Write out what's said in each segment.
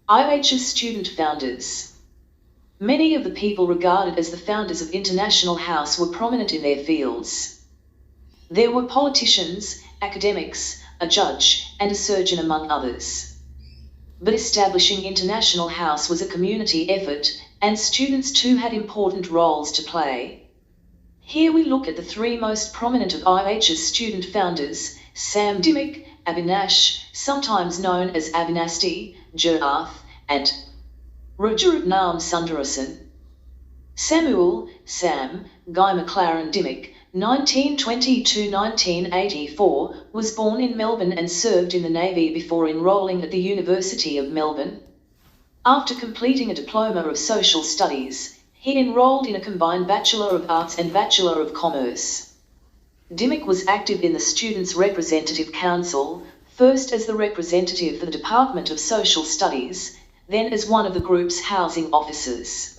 IH's student founders. Many of the people regarded as the founders of International House were prominent in their fields. There were politicians, academics, a judge, and a surgeon among others. But establishing International House was a community effort, and students too had important roles to play. Here we look at the three most prominent of IH's student founders: Sam Dimmick, Abinash, sometimes known as Abinash Jerath, and Rajaratnam Sundarason. Samuel, Sam, Guy McLaren Dimmick, 1920–1984, was born in Melbourne and served in the Navy before enrolling at the University of Melbourne. After completing a Diploma of Social Studies, he enrolled in a combined Bachelor of Arts and Bachelor of Commerce. Dimmick was active in the Students' Representative Council, first as the representative for the Department of Social Studies, then as one of the group's housing officers.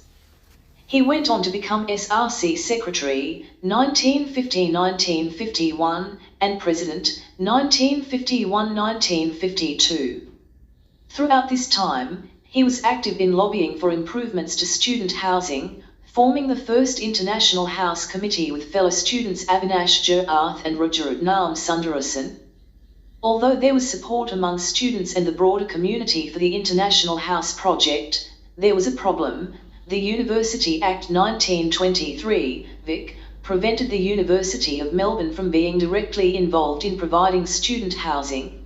He went on to become SRC Secretary, 1950–1951, and President, 1951–1952. Throughout this time, he was active in lobbying for improvements to student housing, forming the first International House Committee with fellow students Abinash Jerath and Rajaratnam Sundarason. Although there was support among students and the broader community for the International House project, there was a problem. The University Act 1923, Vic, prevented the University of Melbourne from being directly involved in providing student housing.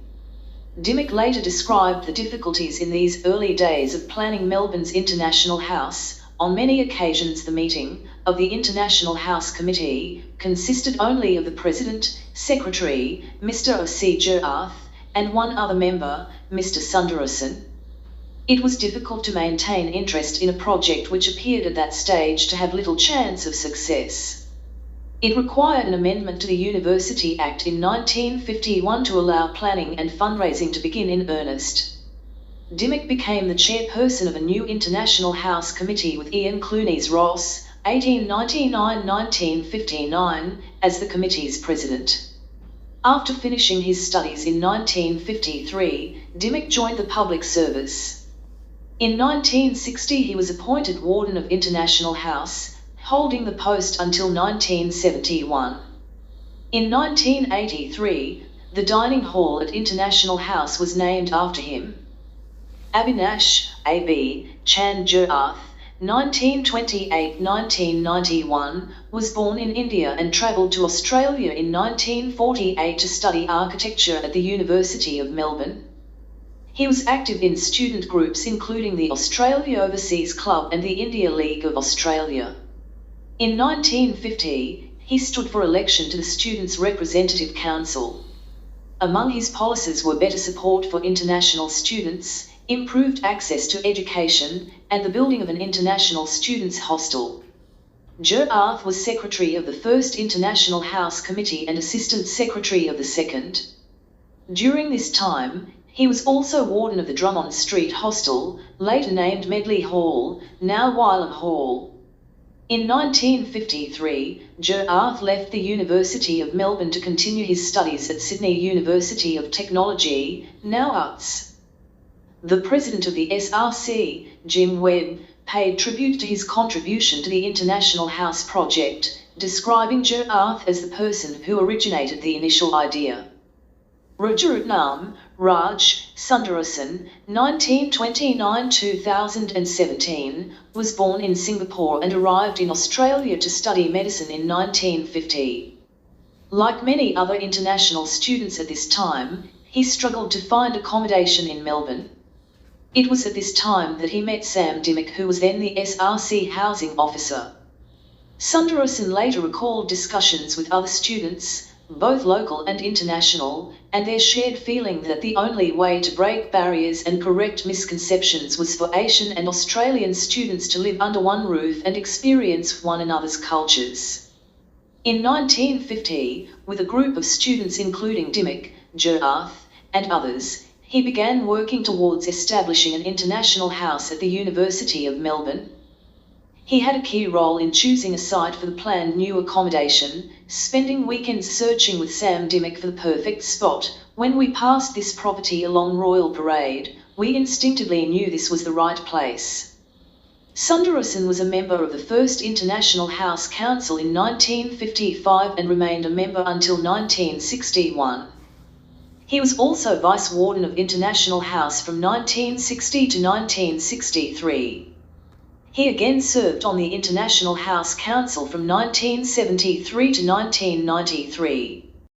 Dimmick later described the difficulties in these early days of planning Melbourne's International House. On many occasions the meeting of the International House Committee consisted only of the President, Secretary, Mr. C. Jerath, and one other member, Mr. Sundarason. It was difficult to maintain interest in a project which appeared at that stage to have little chance of success. It required an amendment to the University Act in 1951 to allow planning and fundraising to begin in earnest. Dimmick became the chairperson of a new International House Committee with Ian Clunies Ross, 1899–1959, as the committee's president. After finishing his studies in 1953, Dimmick joined the public service. In 1960 he was appointed Warden of International House, holding the post until 1971. In 1983, the dining hall at International House was named after him. Abinash, A.B. Chan Jerath, 1928–1991, was born in India and travelled to Australia in 1948 to study architecture at the University of Melbourne. He was active in student groups including the Australia Overseas Club and the India League of Australia. In 1950, he stood for election to the Students' Representative Council. Among his policies were better support for international students, improved access to education, and the building of an international students' hostel. Jerath was secretary of the first International House Committee and assistant secretary of the second. During this time, he was also warden of the Drummond Street Hostel, later named Medley Hall, now Wylam Hall. In 1953, Jerath left the University of Melbourne to continue his studies at Sydney University of Technology, now UTS. The president of the SRC, Jim Webb, paid tribute to his contribution to the International House project, describing Jerath as the person who originated the initial idea. Rajaratnam, Raj, Sundarason, 1929–2017, was born in Singapore and arrived in Australia to study medicine in 1950. Like many other international students at this time, he struggled to find accommodation in Melbourne. It was at this time that he met Sam Dimmick, who was then the SRC housing officer. Sundarason later recalled discussions with other students, both local and international, and their shared feeling that the only way to break barriers and correct misconceptions was for Asian and Australian students to live under one roof and experience one another's cultures. In 1950, with a group of students including Dimmick, Jerath, and others, he began working towards establishing an international house at the University of Melbourne. He had a key role in choosing a site for the planned new accommodation, spending weekends searching with Sam Dimmick for the perfect spot. When we passed this property along Royal Parade, We instinctively knew this was the right place. Sundarason was a member of the first International House Council in 1955 and remained a member until 1961. He was also Vice Warden of International House from 1960 to 1963. He again served on the International House Council from 1973 to 1993.